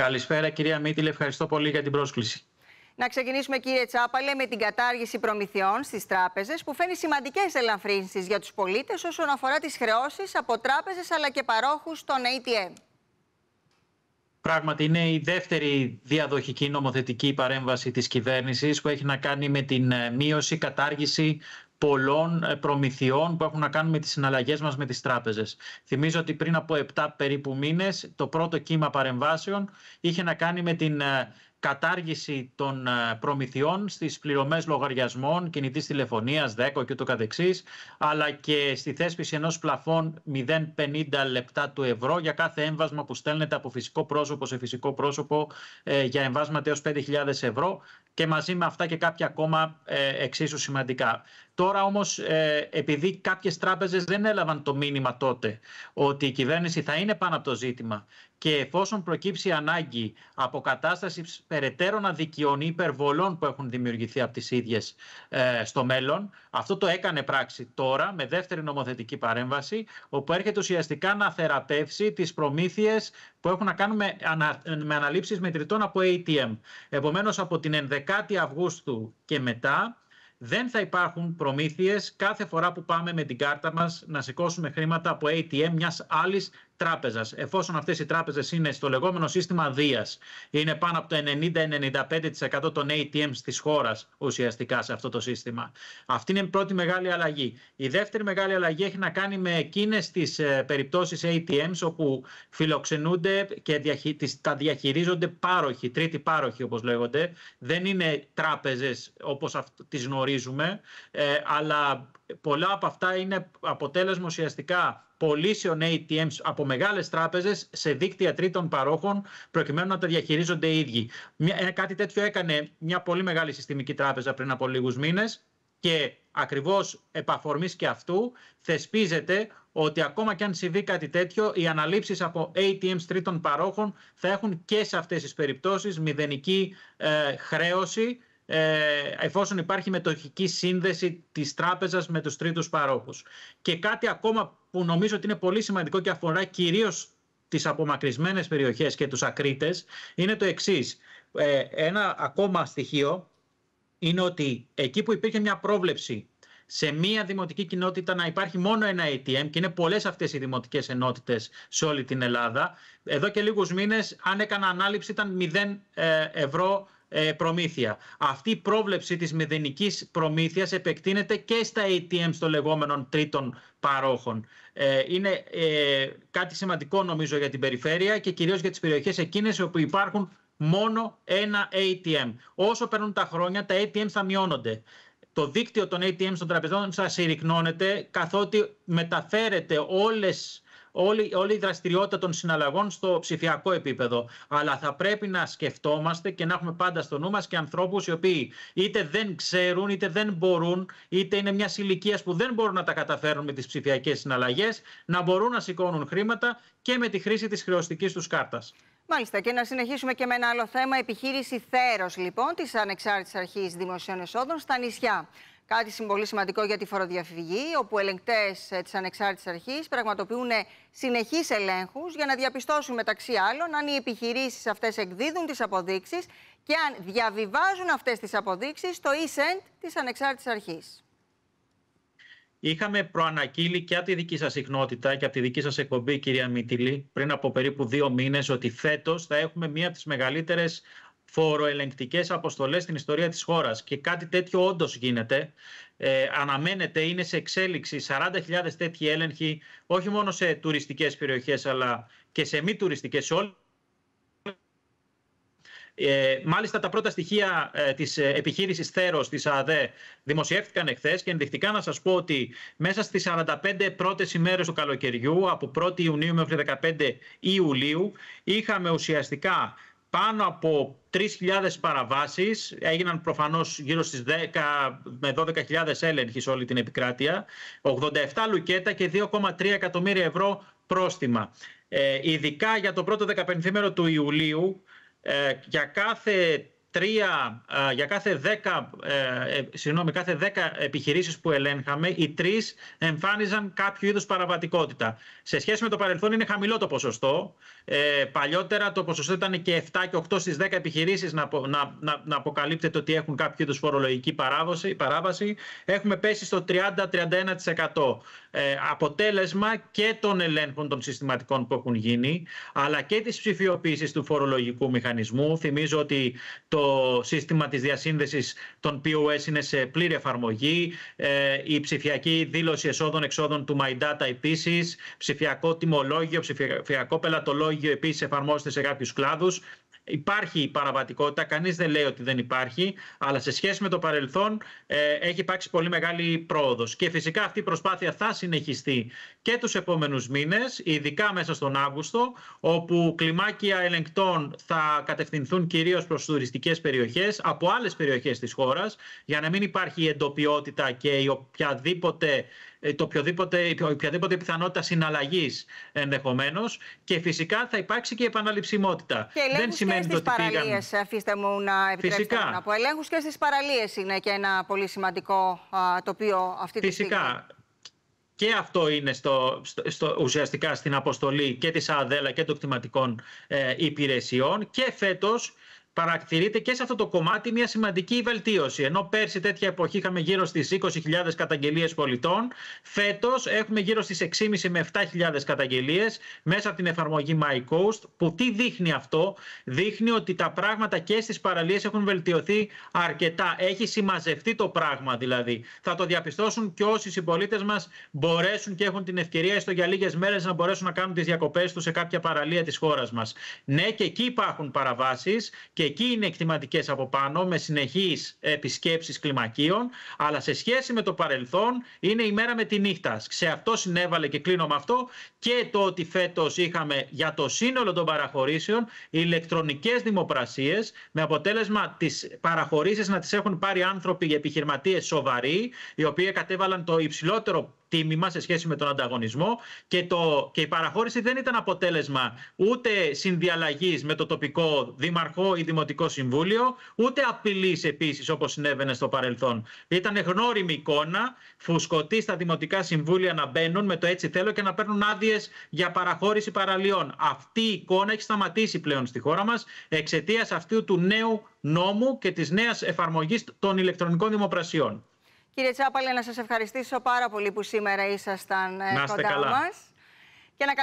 Καλησπέρα κυρία Μήτυλη, ευχαριστώ πολύ για την πρόσκληση. Να ξεκινήσουμε, κύριε Τσάπαλε, με την κατάργηση προμηθειών στις τράπεζες, που φέρνει σημαντικές ελαφρύνσεις για τους πολίτες όσον αφορά τις χρεώσεις από τράπεζες αλλά και παρόχους των ATM. Πράγματι, είναι η δεύτερη διαδοχική νομοθετική παρέμβαση της κυβέρνησης που έχει να κάνει με την μείωση, κατάργηση πολλών προμηθειών που έχουν να κάνουν με τις συναλλαγές μας με τις τράπεζες. Θυμίζω ότι πριν από 7 περίπου μήνες το πρώτο κύμα παρεμβάσεων είχε να κάνει με την κατάργηση των προμηθειών στις πληρωμές λογαριασμών, κινητής τηλεφωνίας, ΔΕΚΟ και ούτω καθεξής, αλλά και στη θέσπιση ενός πλαφών 0,50 λεπτά του ευρώ για κάθε έμβασμα που στέλνεται από φυσικό πρόσωπο σε φυσικό πρόσωπο για εμβάσματα έως 5.000 ευρώ, και μαζί με αυτά και κάποια ακόμα εξίσου σημαντικά. Τώρα όμως, επειδή κάποιες τράπεζες δεν έλαβαν το μήνυμα τότε ότι η κυβέρνηση θα είναι πάνω από το ζήτημα και εφόσον προκύψει ανάγκη αποκατάσταση περαιτέρω αδικιών ή υπερβολών που έχουν δημιουργηθεί από τις ίδιες στο μέλλον, αυτό το έκανε πράξη τώρα με δεύτερη νομοθετική παρέμβαση, όπου έρχεται ουσιαστικά να θεραπεύσει τις προμήθειες που έχουν να κάνουν με αναλήψεις μετρητών από ATM. Επομένως, από την 11η Αυγούστου και μετά δεν θα υπάρχουν προμήθειες κάθε φορά που πάμε με την κάρτα μας να σηκώσουμε χρήματα από ATM μιας άλλης τράπεζας, εφόσον αυτές οι τράπεζες είναι στο λεγόμενο σύστημα Δίας. Είναι πάνω από το 90-95% των ATM της χώρας ουσιαστικά σε αυτό το σύστημα. Αυτή είναι η πρώτη μεγάλη αλλαγή. Η δεύτερη μεγάλη αλλαγή έχει να κάνει με εκείνες τις περιπτώσεις ATMs όπου φιλοξενούνται και τα διαχειρίζονται πάροχοι, τρίτοι πάροχοι όπως λέγονται. Δεν είναι τράπεζες όπως τις γνωρίζουμε, αλλά πολλά από αυτά είναι αποτέλεσμα ουσιαστικά πωλήσεων ATMs από μεγάλες τράπεζες σε δίκτυα τρίτων παρόχων προκειμένου να τα διαχειρίζονται οι ίδιοι. Κάτι τέτοιο έκανε μια πολύ μεγάλη συστημική τράπεζα πριν από λίγους μήνες και ακριβώς επ' αφορμής και αυτού θεσπίζεται ότι ακόμα και αν συμβεί κάτι τέτοιο, οι αναλήψεις από ATMs τρίτων παρόχων θα έχουν και σε αυτές τις περιπτώσεις μηδενική χρέωση, εφόσον υπάρχει μετοχική σύνδεση της τράπεζας με τους τρίτους παρόχους. Και κάτι ακόμα που νομίζω ότι είναι πολύ σημαντικό και αφορά κυρίως τις απομακρυσμένες περιοχές και τους ακρίτες, είναι το εξής. Ένα ακόμα στοιχείο είναι ότι εκεί που υπήρχε μια πρόβλεψη σε μία δημοτική κοινότητα να υπάρχει μόνο ένα ATM, και είναι πολλές αυτές οι δημοτικές ενότητες σε όλη την Ελλάδα, εδώ και λίγους μήνες αν έκανα ανάληψη ήταν 0 ευρώ προμήθεια. Αυτή η πρόβλεψη της μηδενικής προμήθειας επεκτείνεται και στα ATM των λεγόμενων τρίτων παρόχων. Είναι κάτι σημαντικό νομίζω για την περιφέρεια και κυρίως για τις περιοχές εκείνες όπου υπάρχουν μόνο ένα ATM. Όσο περνούν τα χρόνια, τα ATM θα μειώνονται. Το δίκτυο των ATM των τραπεζών θα συρρυκνώνεται, καθότι μεταφέρεται όλη η δραστηριότητα των συναλλαγών στο ψηφιακό επίπεδο. Αλλά θα πρέπει να σκεφτόμαστε και να έχουμε πάντα στο νου μας και ανθρώπους οι οποίοι είτε δεν ξέρουν, είτε δεν μπορούν, είτε είναι μιας ηλικίας που δεν μπορούν να τα καταφέρουν με τις ψηφιακές συναλλαγές, να μπορούν να σηκώνουν χρήματα και με τη χρήση της χρεωστικής τους κάρτας. Μάλιστα, και να συνεχίσουμε και με ένα άλλο θέμα. Επιχείρηση Θέρος, λοιπόν, της Ανεξάρτητης Αρχής Δημοσίων Εσόδων στα νησιά. Κάτι πολύ σημαντικό για τη φοροδιαφυγή, όπου ελεγκτές της Ανεξάρτητης Αρχής πραγματοποιούν συνεχείς ελέγχους για να διαπιστώσουν μεταξύ άλλων αν οι επιχειρήσεις αυτές εκδίδουν τις αποδείξεις και αν διαβιβάζουν αυτές τις αποδείξεις στο e-Send της Ανεξάρτητης Αρχής. Είχαμε προαναγγείλει και από τη δική σας συχνότητα και από τη δική σας εκπομπή, κυρία Μήτυλη, πριν από περίπου 2 μήνες, ότι φέτος θα έχουμε μία από τις μεγαλύτερες φοροελεγκτικές αποστολές στην ιστορία της χώρας. Και κάτι τέτοιο όντως γίνεται. Αναμένεται, είναι σε εξέλιξη 40.000 τέτοιοι έλεγχοι, όχι μόνο σε τουριστικές περιοχές, αλλά και σε μη τουριστικές, σε όλη. Μάλιστα τα πρώτα στοιχεία της επιχείρησης Θέρος της ΑΔΕ δημοσιεύτηκαν εχθές και ενδεικτικά να σας πω ότι μέσα στις 45 πρώτες ημέρες του καλοκαιριού, από 1η Ιουνίου μέχρι 15 Ιουλίου, είχαμε ουσιαστικά πάνω από 3.000 παραβάσεις, έγιναν προφανώς γύρω στις 10 με 12.000 έλεγχοι σε όλη την επικράτεια, 87 λουκέτα και 2,3 εκατομμύρια ευρώ πρόστιμα. Ειδικά για το πρώτο 15 μέρο του Ιουλίου, για κάθε κάθε 10 επιχειρήσεις που ελέγχαμε, οι 3 εμφάνιζαν κάποιο είδους παραβατικότητα. Σε σχέση με το παρελθόν είναι χαμηλό το ποσοστό. Παλιότερα το ποσοστό ήταν και 7 και 8 στις 10 επιχειρήσεις να αποκαλύπτεται ότι έχουν κάποιο είδους φορολογική παράβαση. Έχουμε πέσει στο 30-31%. Αποτέλεσμα και των ελέγχων των συστηματικών που έχουν γίνει, αλλά και της ψηφιοποίησης του φορολογικού μηχανισμού. Θυμίζω ότι το σύστημα της διασύνδεσης των POS είναι σε πλήρη εφαρμογή. Η ψηφιακή δήλωση εσόδων-εξόδων του My Data επίσης, ψηφιακό τιμολόγιο, ψηφιακό πελατολόγιο επίσης εφαρμόζεται σε κάποιους κλάδους. Υπάρχει παραβατικότητα, κανείς δεν λέει ότι δεν υπάρχει, αλλά σε σχέση με το παρελθόν έχει υπάρξει πολύ μεγάλη πρόοδος. Και φυσικά αυτή η προσπάθεια θα συνεχιστεί και τους επόμενους μήνες, ειδικά μέσα στον Αύγουστο, όπου κλιμάκια ελεγκτών θα κατευθυνθούν κυρίως προς τουριστικές περιοχές από άλλες περιοχές της χώρας, για να μην υπάρχει εντοπιότητα και η οποιαδήποτε πιθανότητα συναλλαγής ενδεχομένως, και φυσικά θα υπάρξει και επαναληψιμότητα. Και ελέγχους και στις παραλίες, αφήστε μου να επιτρέψετε να πω. Ελέγχους και στις παραλίες είναι και ένα πολύ σημαντικό τοπίο αυτή τη στιγμή. Φυσικά. Και αυτό είναι ουσιαστικά στην αποστολή και της ΑΔΕΛΑ και των κτηματικών υπηρεσιών. Και φέτος παρατηρείται και σε αυτό το κομμάτι μια σημαντική βελτίωση. Ενώ πέρσι τέτοια εποχή είχαμε γύρω στις 20.000 καταγγελίες πολιτών, φέτος έχουμε γύρω στις 6.500 με 7.000 καταγγελίες μέσα από την εφαρμογή MyCoast. Που τι δείχνει αυτό? Δείχνει ότι τα πράγματα και στις παραλίες έχουν βελτιωθεί αρκετά. Έχει συμμαζευτεί το πράγμα δηλαδή. Θα το διαπιστώσουν και όσοι συμπολίτες μας μπορέσουν και έχουν την ευκαιρία έστω για λίγες μέρες να μπορέσουν να κάνουν τις διακοπές τους σε κάποια παραλία της χώρας μας. Ναι, και εκεί υπάρχουν παραβάσεις. Και εκεί είναι εκτιματικές από πάνω με συνεχείς επισκέψεις κλιμακίων, αλλά σε σχέση με το παρελθόν είναι η μέρα με τη νύχτα. Σε αυτό συνέβαλε, και κλείνω με αυτό, και το ότι φέτος είχαμε για το σύνολο των παραχωρήσεων ηλεκτρονικές δημοπρασίες, με αποτέλεσμα τις παραχωρήσεις να τις έχουν πάρει άνθρωποι, επιχειρηματίες σοβαροί, οι οποίοι κατέβαλαν το υψηλότερο τίμημα σε σχέση με τον ανταγωνισμό, και η παραχώρηση δεν ήταν αποτέλεσμα ούτε συνδιαλλαγής με το τοπικό δήμαρχο ή δημοτικό συμβούλιο, ούτε απειλής επίσης όπως συνέβαινε στο παρελθόν. Ήταν γνώριμη εικόνα, φουσκωτοί στα δημοτικά συμβούλια να μπαίνουν με το έτσι θέλω και να παίρνουν άδειες για παραχώρηση παραλιών. Αυτή η εικόνα έχει σταματήσει πλέον στη χώρα μας εξαιτίας αυτού του νέου νόμου και της νέας εφαρμογής των ηλεκτρονικών δημοπρασιών. Κύριε Τσάπαλε, να σας ευχαριστήσω πάρα πολύ που σήμερα ήσασταν κοντά μας. Και να